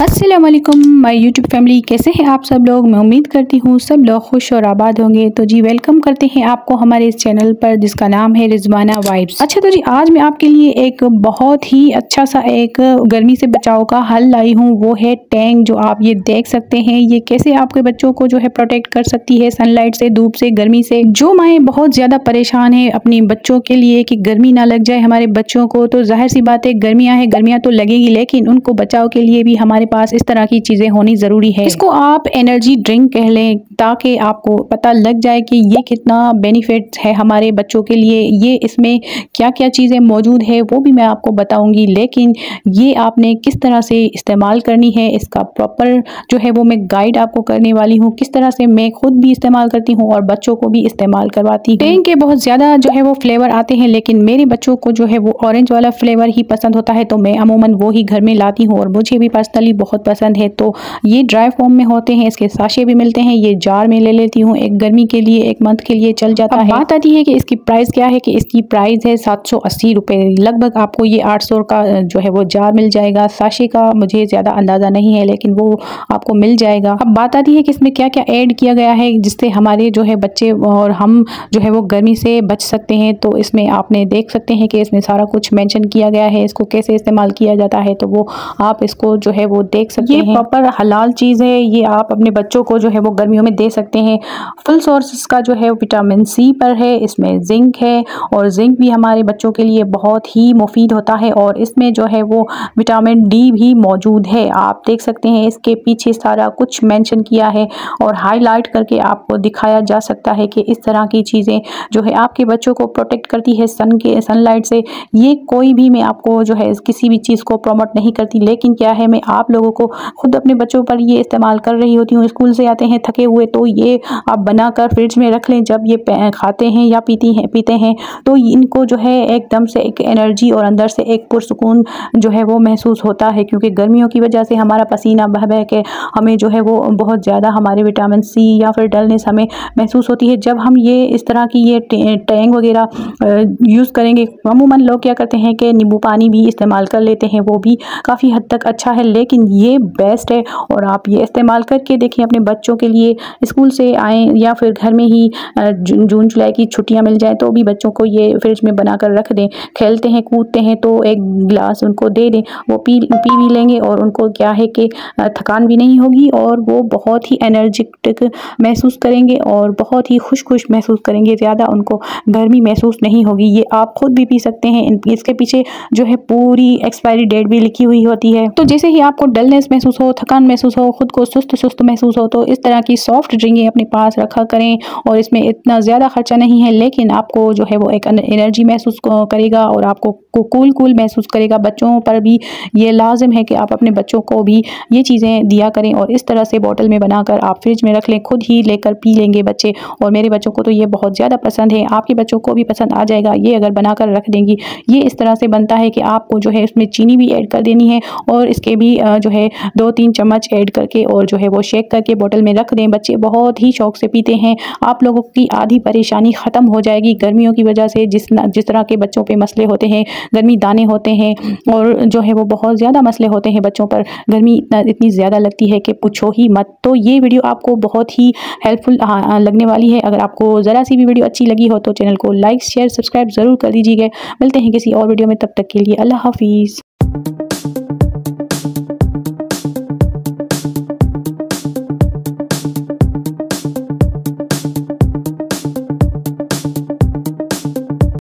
अस्सलामुअलैकुम my YouTube family, कैसे हैं आप सब लोग। मैं उम्मीद करती हूँ सब लोग खुश और आबाद होंगे। तो जी वेलकम करते हैं आपको हमारे इस चैनल पर जिसका नाम है रिजवाना वाइब्स। अच्छा तो जी आज मैं आपके लिए एक बहुत ही अच्छा सा एक गर्मी से बचाव का हल लाई हूँ, वो है टैंक। जो आप ये देख सकते हैं ये कैसे आपके बच्चों को जो है प्रोटेक्ट कर सकती है सनलाइट से, धूप से, गर्मी से। जो माएँ बहुत ज़्यादा परेशान है अपने बच्चों के लिए कि गर्मी ना लग जाए हमारे बच्चों को, तो जाहिर सी बात है गर्मियाँ है, गर्मियाँ तो लगेगी, लेकिन उनको बचाव के लिए भी हमारे पास इस तरह की चीजें होनी जरूरी है। इसको आप एनर्जी ड्रिंक कह लें, ताकि आपको पता लग जाए कि ये कितना बेनिफिट है हमारे बच्चों के लिए। ये इसमें क्या क्या चीजें मौजूद है वो भी मैं आपको बताऊंगी, लेकिन ये आपने किस तरह से इस्तेमाल करनी है इसका प्रॉपर जो है वो मैं गाइड आपको करने वाली हूँ। किस तरह से मैं खुद भी इस्तेमाल करती हूँ और बच्चों को भी इस्तेमाल करवाती हूँ। टैंक के बहुत ज्यादा जो है वो फ्लेवर आते हैं, लेकिन मेरे बच्चों को जो है वो ऑरेंज वाला फ्लेवर ही पसंद होता है, तो मैं अमूमन वो ही घर में लाती हूँ और मुझे भी पर्सनली बहुत पसंद है। तो ये ड्राई फॉर्म में होते हैं, इसके साशे भी मिलते हैं। ये जार में ले लेती हूँ, एक गर्मी के लिए, एक मंथ के लिए चल जाता है। बात आती है कि इसकी प्राइस क्या है, कि इसकी प्राइस है 780 रुपये। लगभग आपको ये 800 का जो है वो जार मिल जाएगा। साशे का मुझे ज़्यादा अंदाज़ा नहीं है, लेकिन वो आपको मिल जाएगा। अब बात आती है कि इसमें क्या क्या ऐड किया गया है जिससे हमारे जो है बच्चे और हम जो है वो गर्मी से बच सकते हैं। तो इसमें आपने देख सकते हैं कि इसमें सारा कुछ मेंशन किया गया है, इसको कैसे इस्तेमाल किया जाता है, तो वो आप इसको जो है वो देख सकते हैं। प्रॉपर हलाल चीज़ है, ये आप अपने बच्चों को जो है वो गर्मियों में दे सकते हैं। फुल सोर्स इसका जो है विटामिन सी पर है, इसमें जिंक है और जिंक भी हमारे बच्चों के लिए बहुत ही मुफीद होता है। और इसमें जो है वो विटामिन डी भी मौजूद है। आप देख सकते हैं इसके पीछे सारा कुछ मेंशन किया है और हाईलाइट करके आपको दिखाया जा सकता है कि इस तरह की चीज़ें जो है आपके बच्चों को प्रोटेक्ट करती है सनलाइट से। ये कोई भी मैं आपको जो है किसी भी चीज़ को प्रमोट नहीं करती, लेकिन क्या है मैं आप लोगों को खुद अपने बच्चों पर ये इस्तेमाल कर रही होती हूँ। स्कूल से आते हैं थके हुए, तो ये आप बनाकर फ्रिज में रख लें। जब ये खाते हैं या पीते हैं तो इनको जो है एकदम से एक एनर्जी और अंदर से एक पुरसुकून जो है वो महसूस होता है, क्योंकि गर्मियों की वजह से हमारा पसीना बह बह के हमें जो है वो बहुत ज़्यादा हमारे विटामिन सी या फिर डलनेस हमें महसूस होती है। जब हम ये इस तरह की ये टैंक वगैरह यूज़ करेंगे, अमूमन लोग क्या करते हैं कि नींबू पानी भी इस्तेमाल कर लेते हैं, वो भी काफ़ी हद तक अच्छा है, लेकिन ये बेस्ट है। और आप ये इस्तेमाल करके देखें अपने बच्चों के लिए। स्कूल से आएँ या फिर घर में ही जून जुलाई की छुट्टियां मिल जाए तो भी बच्चों को ये फ्रिज में बनाकर रख दें। खेलते हैं कूदते हैं तो एक गिलास उनको दे दें, वो पी भी लेंगे और उनको क्या है कि थकान भी नहीं होगी और वो बहुत ही एनर्जेटिक महसूस करेंगे और बहुत ही खुश महसूस करेंगे। ज़्यादा उनको गर्मी महसूस नहीं होगी। ये आप खुद भी पी सकते हैं। इसके पीछे जो है पूरी एक्सपायरी डेट भी लिखी हुई होती है। तो जैसे ही आपको डलनेस महसूस हो, थकान महसूस हो, खुद को सुस्त महसूस हो, तो इस तरह की सॉफ्ट ड्रिंकें अपने पास रखा करें। और इसमें इतना ज़्यादा खर्चा नहीं है, लेकिन आपको जो है वो एक एनर्जी महसूस करेगा और आपको कूल महसूस करेगा। बच्चों पर भी ये लाजिम है कि आप अपने बच्चों को भी ये चीज़ें दिया करें और इस तरह से बोतल में बनाकर आप फ्रिज में रख लें, खुद ही लेकर पी लेंगे बच्चे। और मेरे बच्चों को तो ये बहुत ज़्यादा पसंद है, आपके बच्चों को भी पसंद आ जाएगा ये अगर बनाकर रख देंगी। ये इस तरह से बनता है कि आपको जो है इसमें चीनी भी ऐड कर देनी है और इसके भी जो है 2-3 चम्मच ऐड करके और जो है वो शेक करके बोतल में रख दें। बच्चे बहुत ही शौक से पीते हैं। आप लोगों की आधी परेशानी ख़त्म हो जाएगी गर्मियों की वजह से। जिस तरह के बच्चों पे मसले होते हैं, गर्मी दाने होते हैं और जो है वो बहुत ज़्यादा मसले होते हैं बच्चों पर, गर्मी इतनी ज़्यादा लगती है कि पूछो ही मत। तो ये वीडियो आपको बहुत ही हेल्पफुल लगने वाली है। अगर आपको ज़रा सी भी वीडियो अच्छी लगी हो तो चैनल को लाइक शेयर सब्सक्राइब ज़रूर कर दीजिएगा। मिलते हैं किसी और वीडियो में, तब तक के लिए अल्लाह हाफिज़।